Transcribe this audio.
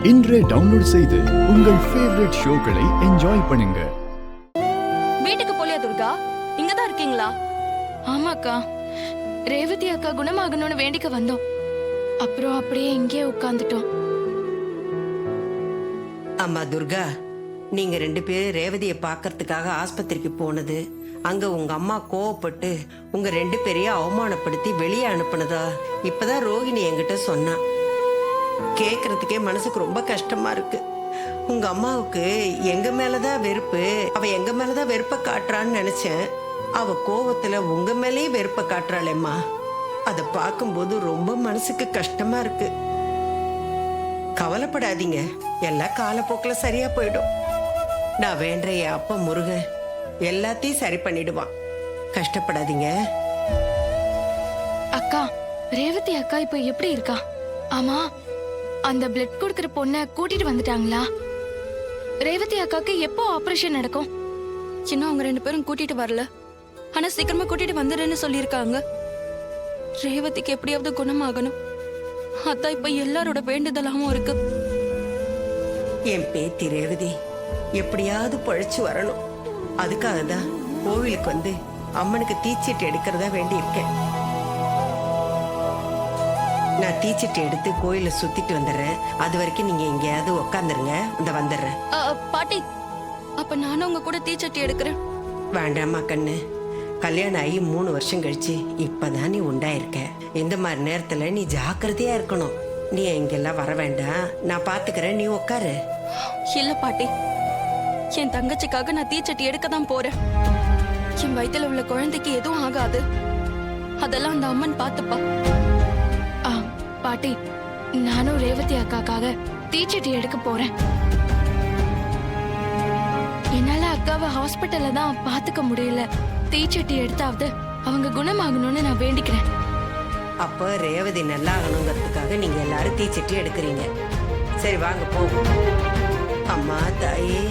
இன்றே டவுன்லோட் செய்து உங்கள் ஃபேவரட் ஷோக்களை என்ஜாய் பண்ணுங்க. வீட்டுக்கு போலியா துர்கா? இங்கதான் இருக்கீங்களா? ஆமாக்கா, ரேவதி அக்கா குணமாகணும்னு வேண்டிக்க வந்தோம். அப்புறம் அப்படியே இங்கேயே உட்கார்ந்துட்டோம். அம்மா துர்கா, நீங்க 2 பேரும் ரேவதியை பார்க்கறதுக்காக ஆஸ்பத்திரிக்கு போனது, அங்க உங்க அம்மா கோவப்பட்டு உங்க 2 பேரையும் அவமானப்படுத்தி வெளியே அனுப்புனதா இப்பதான் ரோகிணி என்கிட்ட சொன்னா. கேக்குறதுக்கே மனசுக்கு ரொம்ப கஷ்டமா இருக்கு. உங்க அம்மாவுக்கு எங்க மேலதான் வெறுப்பு, அவ எங்க மேலதான் வெறுப்ப காட்டுறான்னு நினைச்சேன். அவ கோவத்துல உங்க மேலேயே வெறுப்ப காட்டுறாளேம்மா. அத பார்க்கும்போது ரொம்ப மனசுக்கு கஷ்டமா இருக்கு. கவலைப்படாதீங்க, எல்லாம் காலப்போக்கில் சரியா போயிடும். நான் வேண்ட என் அப்பா முருகன் எல்லாத்தையும் சரி பண்ணிடுவான். கஷ்டப்படாதீங்க. அக்கா, ரேவதி அக்கா இப்ப எப்படி இருக்கா? ஆமா, அந்த பிளட் கொடுக்கற பொண்ண கூட்டிட்டு வந்துட்டாங்களா? ரேவதி அக்காக்கு எப்போ ஆபரேஷன் நடக்கும்? இன்னும் அவங்க 2 பேரும் கூட்டிட்டு வரல. ஆனா சீக்கிரமா கூட்டிட்டு வந்துடுன்னு சொல்லியிருக்காங்க. ரேவதிக்கு எப்படியாவது குணமாகணும். அதான் இப்ப எல்லாரோட வேண்டுதலாவும் இருக்கு. என் பேத்தி ரேவதி எப்படியாவது பழிச்சு வரணும். அதுக்காக தான் கோவிலுக்கு வந்து அம்மனுக்கு தீச்சீட்டு எடுக்கிறதா வேண்டி இருக்கேன். நான் தீச்சீட்டு எடுத்து கோயில சுத்திட்டு வந்துடுறேன். அது வரைக்கும் நீங்க எங்கேயாவது உக்காந்துருங்க, இந்த வந்துடுறேன். பாட்டி, அப்ப நானும் உங்க கூட தீச்சட்டி எடுக்கிறேன். வேண்டாமா கண்ணு, கல்யாணம் ஆகி 3 வருஷம் கழிச்சு இப்பதான் நீ உண்டாயிருக்க. இந்த மாதிரி நேரத்துல நீ ஜாக்கிரதையா இருக்கணும். நீ எங்கெல்லாம் வர வேண்டாம், நான் பாத்துக்கிறேன், நீ உட்காரு. இல்ல பாட்டி, என் தங்கச்சிக்காக நான் தீச்சட்டி எடுக்க தான் போறேன். என் வயித்துல உள்ள குழந்தைக்கு எதுவும் ஆகாது. அதெல்லாம் அந்த அம்மன் பாத்துப்பா. பாட்டி, நானும் ரேவதி அக்காக்காக தீச்சட்டி எடுக்க போறேன். என்னால அக்காவை ஹாஸ்பிட்டல்ல தான் பாத்துக்க முடியல. தீச்சட்டி எடுத்தாவது அவங்க குணமாகணும்னு நான் வேண்டிக்கிறேன். அப்ப ரேவதி நல்லா ஆகணுங்கிறதுக்காக நீங்க எல்லாரும் தீச்சட்டி எடுக்கிறீங்க. சரி வாங்க போவோம். அம்மா தாயே.